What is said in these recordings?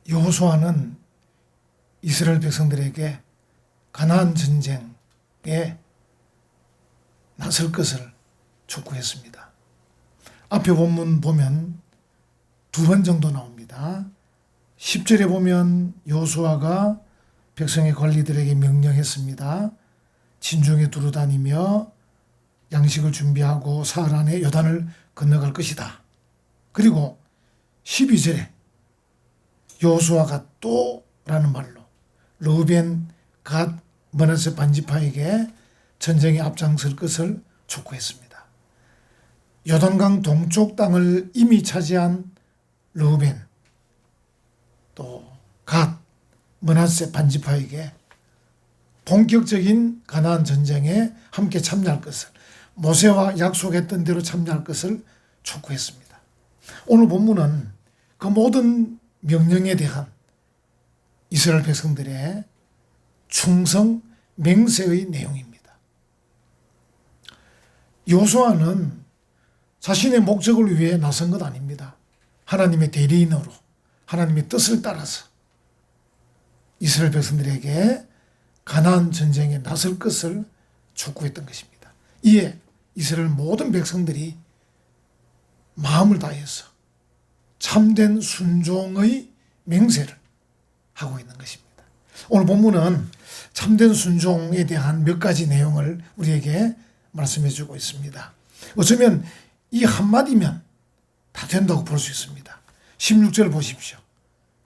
여호수아는 이스라엘 백성들에게 가나안 전쟁에 나설 것을 촉구했습니다. 앞에 본문 보면 2번 정도 나옵니다. 10절에 보면 여호수아가 백성의 관리들에게 명령했습니다. 진중에 두루 다니며 양식을 준비하고 사흘 안에 요단을 건너갈 것이다. 그리고 12절에 여호수아가 또라는 말로 르우벤, 갓, 므낫세 반지파에게 전쟁에 앞장설 것을 촉구했습니다. 요단강 동쪽 땅을 이미 차지한 르우벤, 또 갓, 므낫세 반지파에게 본격적인 가나안 전쟁에 함께 참여할 것을, 모세와 약속했던 대로 참여할 것을 촉구했습니다. 오늘 본문은 그 모든 명령에 대한 이스라엘 백성들의 충성 맹세의 내용입니다. 여호수아는 자신의 목적을 위해 나선 것 아닙니다. 하나님의 대리인으로 하나님의 뜻을 따라서 이스라엘 백성들에게 가나안 전쟁에 나설 것을 촉구했던 것입니다. 이에 이스라엘 모든 백성들이 마음을 다해서 참된 순종의 맹세를 하고 있는 것입니다. 오늘 본문은 참된 순종에 대한 몇 가지 내용을 우리에게 말씀해 주고 있습니다. 어쩌면 이 한마디면 다 된다고 볼 수 있습니다. 16절 보십시오.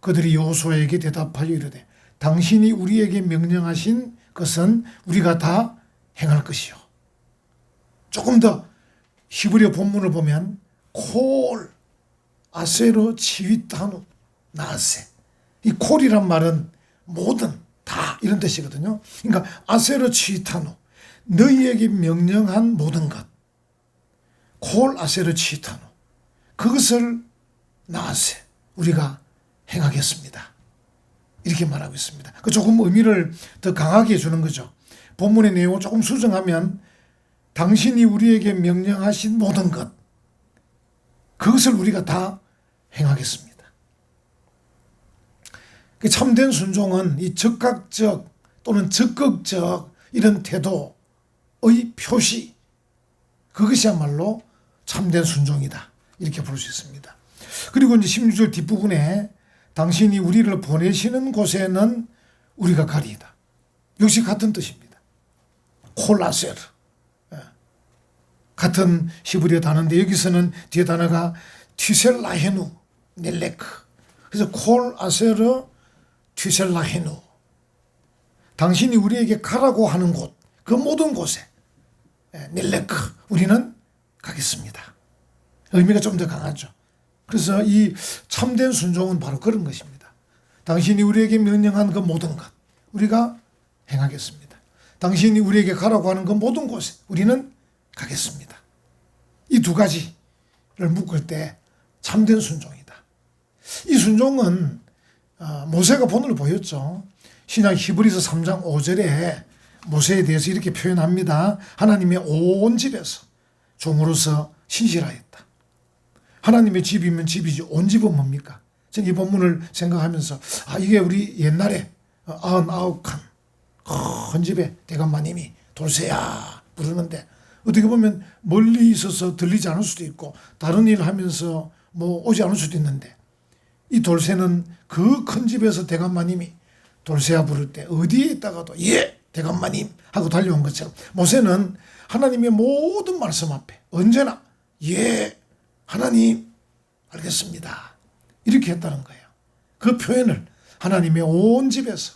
그들이 여호수아에게 대답하여 이르되 당신이 우리에게 명령하신 것은 우리가 다 행할 것이요. 조금 더 히브리어 본문을 보면 콜 아세로 치위타누 나세, 이 콜이란 말은 모든 다 이런 뜻이거든요. 그러니까 아세로 치위타누, 너희에게 명령한 모든 것, 콜 아세로 치위타누, 그것을 나세, 우리가 행하겠습니다. 이렇게 말하고 있습니다. 그 조금 의미를 더 강하게 해주는 거죠. 본문의 내용을 조금 수정하면 당신이 우리에게 명령하신 모든 것, 그것을 우리가 다 행하겠습니다. 참된 순종은 이 즉각적 또는 적극적 이런 태도의 표시, 그것이야말로 참된 순종이다. 이렇게 볼 수 있습니다. 그리고 이제 16절 뒷부분에 당신이 우리를 보내시는 곳에는 우리가 가리이다. 역시 같은 뜻입니다. 콜라세르. 같은 히브리어 단어인데 여기서는 뒤에 단어가 튀셀라헤누 넬레크. 그래서 콜아세르 튀셀라헤누. 당신이 우리에게 가라고 하는 곳, 그 모든 곳에 넬레크, 우리는 가겠습니다. 의미가 좀 더 강하죠. 그래서 이 참된 순종은 바로 그런 것입니다. 당신이 우리에게 명령한 그 모든 것, 우리가 행하겠습니다. 당신이 우리에게 가라고 하는 그 모든 곳에 우리는 가겠습니다. 이 두 가지를 묶을 때 참된 순종이다. 이 순종은 모세가 본을 보였죠. 신약 히브리서 3장 5절에 모세에 대해서 이렇게 표현합니다. 하나님의 온 집에서 종으로서 신실하였다. 하나님의 집이면 집이지 온 집은 뭡니까? 저는 이 본문을 생각하면서 이게 우리 옛날에 99칸 큰 집에 대감마님이 돌쇠야 부르는데 어떻게 보면 멀리 있어서 들리지 않을 수도 있고 다른 일을 하면서 오지 않을 수도 있는데 이 돌쇠는 그 큰 집에서 대감마님이 돌쇠야 부를 때 어디에 있다가도 예 대감마님 하고 달려온 것처럼 모세는 하나님의 모든 말씀 앞에 언제나 예 하나님 알겠습니다 이렇게 했다는 거예요. 그 표현을 하나님의 온 집에서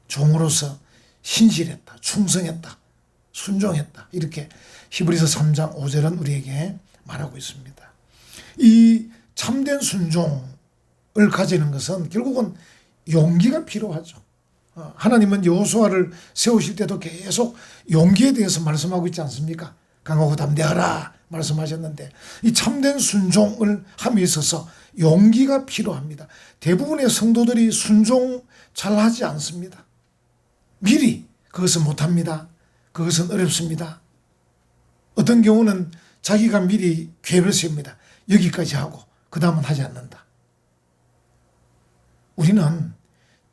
종으로서 신실했다, 충성했다, 순종했다, 이렇게 히브리서 3장 5절은 우리에게 말하고 있습니다. 이 참된 순종을 가지는 것은 결국은 용기가 필요하죠. 하나님은 여호수아를 세우실 때도 계속 용기에 대해서 말씀하고 있지 않습니까? 강하고 담대하라 말씀하셨는데 이 참된 순종을 함에 있어서 용기가 필요합니다. 대부분의 성도들이 순종 잘하지 않습니다. 미리 그것은 못합니다. 그것은 어렵습니다. 어떤 경우는 자기가 미리 계획을 세웁니다. 여기까지 하고 그 다음은 하지 않는다. 우리는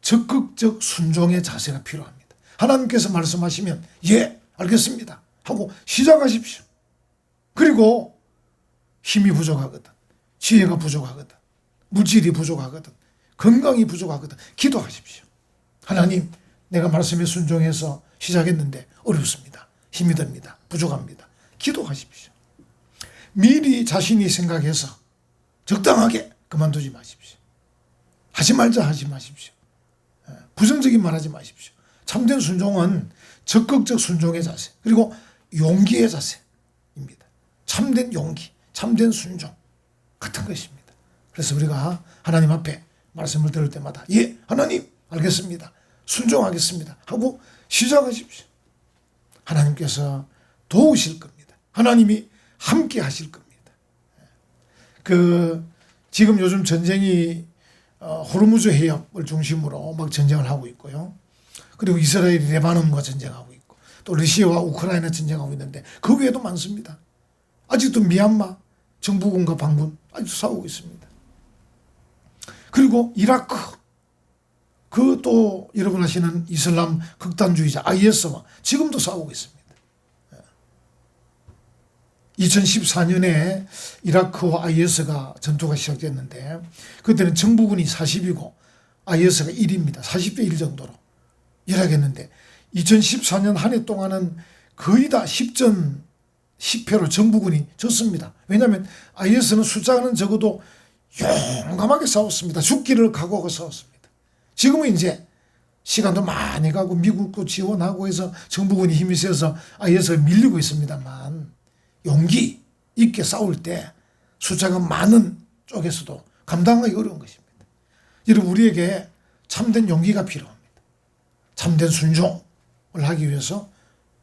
적극적 순종의 자세가 필요합니다. 하나님께서 말씀하시면 예, 알겠습니다 하고 시작하십시오. 그리고 힘이 부족하거든, 지혜가 부족하거든, 물질이 부족하거든, 건강이 부족하거든, 기도하십시오. 하나님, 내가 말씀에 순종해서 시작했는데 어렵습니다. 힘이 듭니다. 부족합니다. 기도하십시오. 미리 자신이 생각해서 적당하게 그만두지 마십시오. 하지 말자 하지 마십시오. 부정적인 말 하지 마십시오. 참된 순종은 적극적 순종의 자세, 그리고 용기의 자세입니다. 참된 용기, 참된 순종 같은 것입니다. 그래서 우리가 하나님 앞에 말씀을 들을 때마다 예, 하나님 알겠습니다, 순종하겠습니다 하고 시작하십시오. 하나님께서 도우실 겁니다. 하나님이 함께 하실 겁니다. 지금 요즘 전쟁이 호르무즈 해협을 중심으로 막 전쟁을 하고 있고요. 그리고 이스라엘이 레바논과 전쟁하고 있고, 또 러시아와 우크라이나 전쟁하고 있는데 그 외에도 많습니다. 아직도 미얀마 정부군과 반군 아직도 싸우고 있습니다. 그리고 이라크, 또 여러분 아시는 이슬람 극단주의자 IS와 지금도 싸우고 있습니다. 2014년에 이라크와 IS가 전투가 시작됐는데 그때는 정부군이 40이고 IS가 1입니다. 40대 1 정도로 열하겠는데 2014년 한 해 동안은 거의 다 10전 10패로 정부군이 졌습니다. 왜냐하면 IS는 숫자는 적어도 용감하게 싸웠습니다. 죽기를 각오하고 싸웠습니다. 지금은 이제 시간도 많이 가고 미국도 지원하고 해서 정부군이 힘이 세서 IS가 밀리고 있습니다만, 용기 있게 싸울 때 숫자가 많은 쪽에서도 감당하기 어려운 것입니다. 여러분, 우리에게 참된 용기가 필요합니다. 참된 순종을 하기 위해서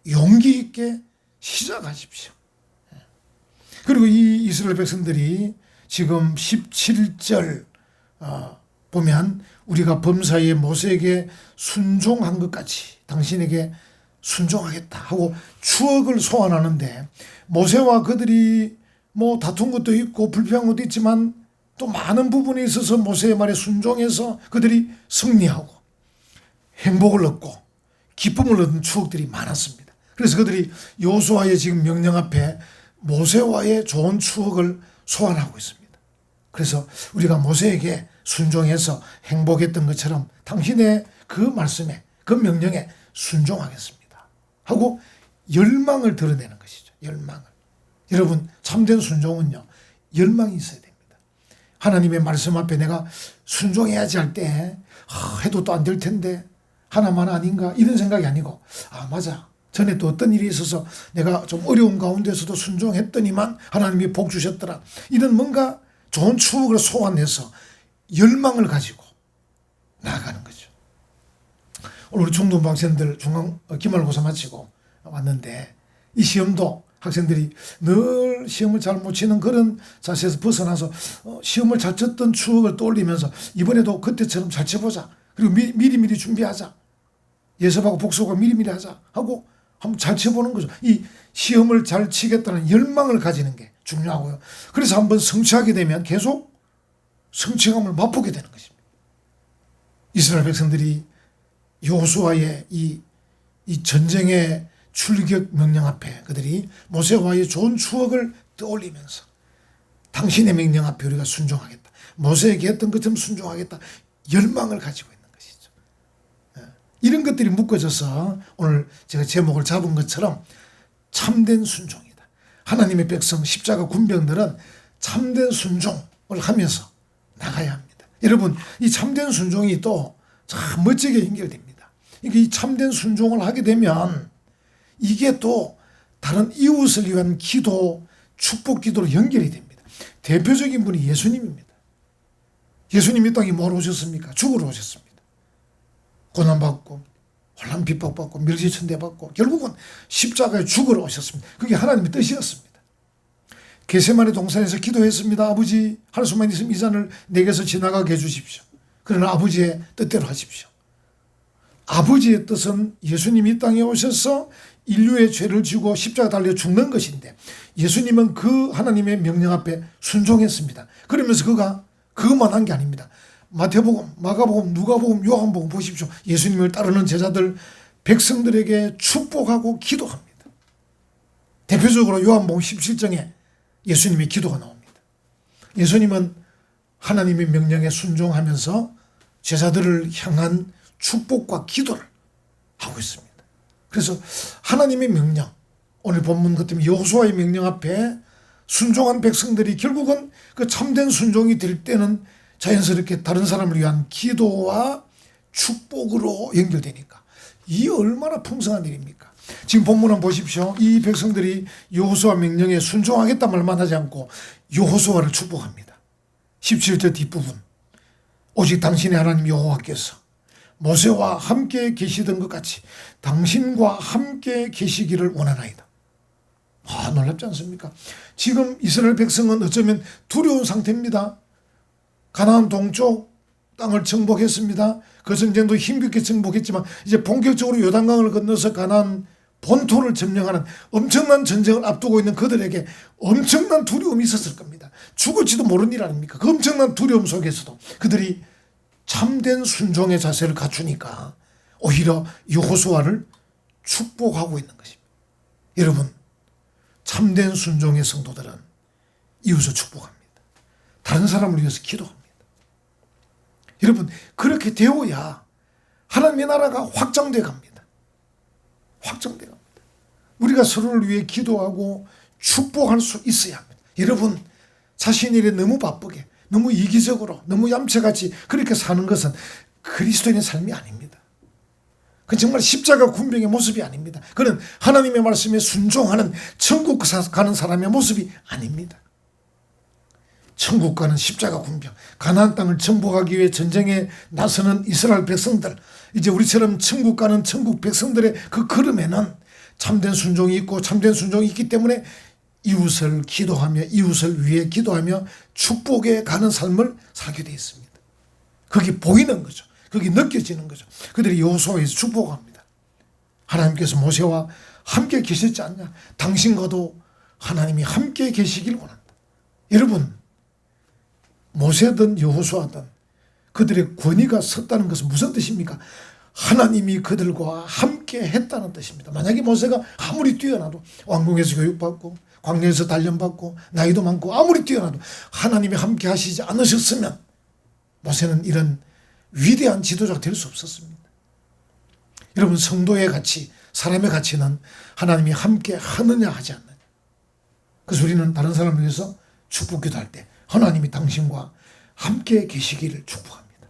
용기 있게 시작하십시오. 그리고 이 이스라엘 백성들이 지금 17절 보면 우리가 범사에 모세에게 순종한 것 같이 당신에게 순종하겠다 하고 추억을 소환하는데, 모세와 그들이 뭐 다툰 것도 있고 불평한 것도 있지만 또 많은 부분에 있어서 모세의 말에 순종해서 그들이 승리하고 행복을 얻고 기쁨을 얻은 추억들이 많았습니다. 그래서 그들이 여호수아의 지금 명령 앞에 모세와의 좋은 추억을 소환하고 있습니다. 그래서 우리가 모세에게 순종해서 행복했던 것처럼 당신의 그 말씀에, 그 명령에 순종하겠습니다 하고 열망을 드러내는 것이죠. 열망을. 여러분, 참된 순종은요, 열망이 있어야 됩니다. 하나님의 말씀 앞에 내가 순종해야지 할 때 해도 또 안 될 텐데 하나만 아닌가 이런 생각이 아니고, 맞아, 전에 또 어떤 일이 있어서 내가 좀 어려운 가운데서도 순종했더니만 하나님이 복 주셨더라, 이런 뭔가 좋은 추억을 소환해서 열망을 가지고 나아가는 거죠. 오늘 우리 중등부 학생들 기말고사 마치고 왔는데 이 시험도 학생들이 늘 시험을 잘 못 치는 그런 자세에서 벗어나서 시험을 잘 쳤던 추억을 떠올리면서 이번에도 그때처럼 잘 쳐보자, 그리고 미리미리 준비하자, 예습하고 복습하고 미리미리 하자 하고 한번 잘 쳐보는 거죠. 이 시험을 잘 치겠다는 열망을 가지는 게 중요하고요. 그래서 한번 성취하게 되면 계속 성취감을 맛보게 되는 것입니다. 이스라엘 백성들이 여호수아의 이 전쟁의 출격 명령 앞에 그들이 모세와의 좋은 추억을 떠올리면서 당신의 명령 앞에 우리가 순종하겠다, 모세에게 했던 것처럼 순종하겠다, 열망을 가지고 있는 것이죠. 이런 것들이 묶어져서 오늘 제가 제목을 잡은 것처럼 참된 순종이다. 하나님의 백성 십자가 군병들은 참된 순종을 하면서 나가야 합니다. 여러분, 이 참된 순종이 또 참 멋지게 연결됩니다. 이 참된 순종을 하게 되면 이게 또 다른 이웃을 위한 기도, 축복 기도로 연결이 됩니다. 대표적인 분이 예수님입니다. 예수님이 이 땅에 뭐하러 오셨습니까? 죽으러 오셨습니다. 고난받고 혼란 핍박받고 멸시천대받고 결국은 십자가에 죽으러 오셨습니다. 그게 하나님의 뜻이었습니다. 겟세마네 동산에서 기도했습니다. 아버지, 할 수만 있으면 이 잔을 내게서 지나가게 해주십시오. 그러나 아버지의 뜻대로 하십시오. 아버지의 뜻은 예수님이 이 땅에 오셔서 인류의 죄를 지고 십자가 달려 죽는 것인데, 예수님은 그 하나님의 명령 앞에 순종했습니다. 그러면서 그가 그것만 한 게 아닙니다. 마태복음, 마가복음, 누가복음, 요한복음 보십시오. 예수님을 따르는 제자들, 백성들에게 축복하고 기도합니다. 대표적으로 요한복음 17장에 예수님의 기도가 나옵니다. 예수님은 하나님의 명령에 순종하면서 제자들을 향한 축복과 기도를 하고 있습니다. 그래서 하나님의 명령, 오늘 본문 같으면 여호수아의 명령 앞에 순종한 백성들이 결국은 그 참된 순종이 될 때는 자연스럽게 다른 사람을 위한 기도와 축복으로 연결되니까 이 얼마나 풍성한 일입니까? 지금 본문은 보십시오. 이 백성들이 여호수아 명령에 순종하겠다 말만 하지 않고 여호수아를 축복합니다. 17절 뒷부분, 오직 당신의 하나님 여호와께서 모세와 함께 계시던 것 같이 당신과 함께 계시기를 원하나이다. 놀랍지 않습니까? 지금 이스라엘 백성은 어쩌면 두려운 상태입니다. 가나안 동쪽 땅을 정복했습니다. 그 전쟁도 힘겹게 정복했지만 이제 본격적으로 요단강을 건너서 가나안 본토를 점령하는 엄청난 전쟁을 앞두고 있는 그들에게 엄청난 두려움이 있었을 겁니다. 죽을지도 모르는 일 아닙니까? 그 엄청난 두려움 속에서도 그들이 참된 순종의 자세를 갖추니까 오히려 여호수아를 축복하고 있는 것입니다. 여러분, 참된 순종의 성도들은 이웃을 축복합니다. 다른 사람을 위해서 기도합니다. 여러분, 그렇게 되어야 하나님의 나라가 확장돼 갑니다. 확장돼 갑니다. 우리가 서로를 위해 기도하고 축복할 수 있어야 합니다. 여러분, 자신 일에 너무 바쁘게, 너무 이기적으로, 너무 얌체같이 그렇게 사는 것은 그리스도인의 삶이 아닙니다. 그건 정말 십자가 군병의 모습이 아닙니다. 그는 하나님의 말씀에 순종하는 천국 가는 사람의 모습이 아닙니다. 천국 가는 십자가 군병, 가나안 땅을 정복하기 위해 전쟁에 나서는 이스라엘 백성들, 이제 우리처럼 천국 가는 천국 백성들의 그 걸음에는 참된 순종이 있고 참된 순종이 있기 때문에 이웃을 기도하며 이웃을 위해 기도하며 축복에 가는 삶을 살게 되어 있습니다. 그게 보이는 거죠. 그게 느껴지는 거죠. 그들이 여호수아에서 축복합니다. 하나님께서 모세와 함께 계셨지 않냐? 당신과도 하나님이 함께 계시길 원한다. 여러분, 모세든 여호수아든 그들의 권위가 섰다는 것은 무슨 뜻입니까? 하나님이 그들과 함께 했다는 뜻입니다. 만약에 모세가 아무리 뛰어나도 왕궁에서 교육받고 광야에서 단련받고 나이도 많고 아무리 뛰어나도 하나님이 함께 하시지 않으셨으면 모세는 이런 위대한 지도자가 될 수 없었습니다. 여러분, 성도의 가치, 사람의 가치는 하나님이 함께 하느냐 하지 않느냐. 그래서 우리는 다른 사람을 위해서 축복 기도할 때 하나님이 당신과 함께 계시기를 축복합니다.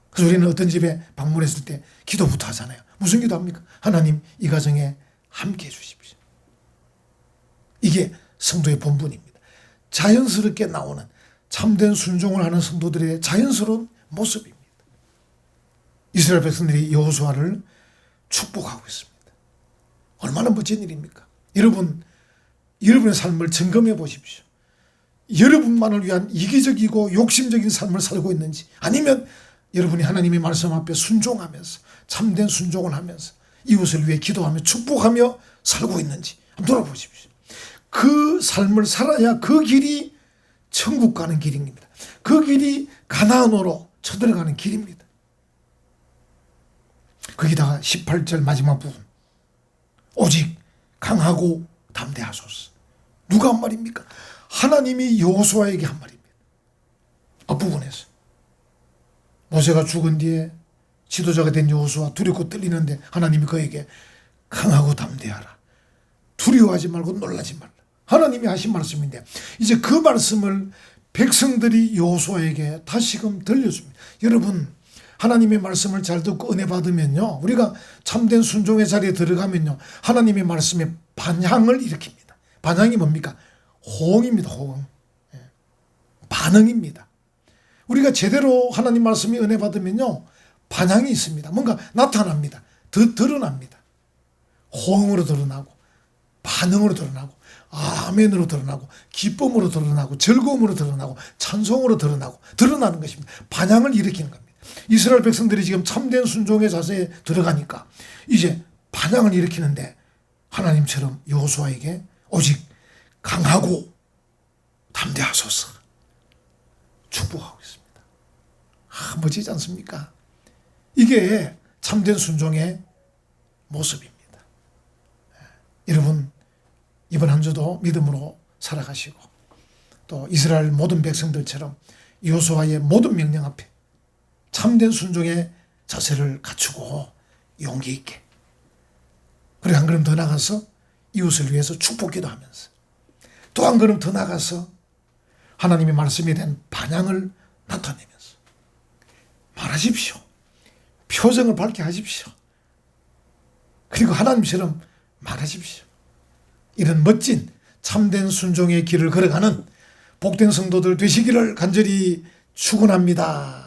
그래서 우리는 어떤 집에 방문했을 때 기도부터 하잖아요. 무슨 기도합니까? 하나님, 이 가정에 함께 해주십시오. 이게 성도의 본분입니다. 자연스럽게 나오는 참된 순종을 하는 성도들의 자연스러운 모습입니다. 이스라엘 백성들이 여호수아를 축복하고 있습니다. 얼마나 멋진 일입니까? 여러분의 삶을 점검해 보십시오. 여러분만을 위한 이기적이고 욕심적인 삶을 살고 있는지, 아니면 여러분이 하나님의 말씀 앞에 순종하면서 참된 순종을 하면서 이웃을 위해 기도하며 축복하며 살고 있는지 한번 돌아보십시오. 그 삶을 살아야 그 길이 천국 가는 길입니다. 그 길이 가나안으로 쳐들어가는 길입니다. 거기다가 18절 마지막 부분, 오직 강하고 담대하소서. 누가 한 말입니까? 하나님이 여호수아에게 한 말입니다. 앞부분에서 모세가 죽은 뒤에 지도자가 된 여호수아 두렵고 떨리는데 하나님이 그에게 강하고 담대하라, 두려워하지 말고 놀라지 말라, 하나님이 하신 말씀인데 이제 그 말씀을 백성들이 여호수아에게 다시금 들려줍니다. 여러분, 하나님의 말씀을 잘 듣고 은혜 받으면요, 우리가 참된 순종의 자리에 들어가면요, 하나님의 말씀에 반향을 일으킵니다. 반향이 뭡니까? 호응입니다. 호응. 반응입니다. 우리가 제대로 하나님 말씀에 은혜 받으면요, 반향이 있습니다. 뭔가 나타납니다. 드러납니다. 호응으로 드러나고, 반응으로 드러나고, 아멘으로 드러나고, 기쁨으로 드러나고, 즐거움으로 드러나고, 찬송으로 드러나는 것입니다. 반향을 일으키는 겁니다. 이스라엘 백성들이 지금 참된 순종의 자세에 들어가니까 이제 반향을 일으키는데 하나님처럼 여호수아에게 오직 강하고 담대하소서 축복하고 있습니다. 멋지지 않습니까? 이게 참된 순종의 모습입니다. 여러분, 이번 한 주도 믿음으로 살아가시고 또 이스라엘 모든 백성들처럼 여호수아의 모든 명령 앞에 참된 순종의 자세를 갖추고 용기 있게, 그리고 한 걸음 더 나가서 이웃을 위해서 축복기도 하면서 또 한 걸음 더 나가서 하나님의 말씀에 대한 반향을 나타내면서 말하십시오. 표정을 밝게 하십시오. 그리고 하나님처럼 말하십시오. 이런 멋진 참된 순종의 길을 걸어가는 복된 성도들 되시기를 간절히 축원합니다.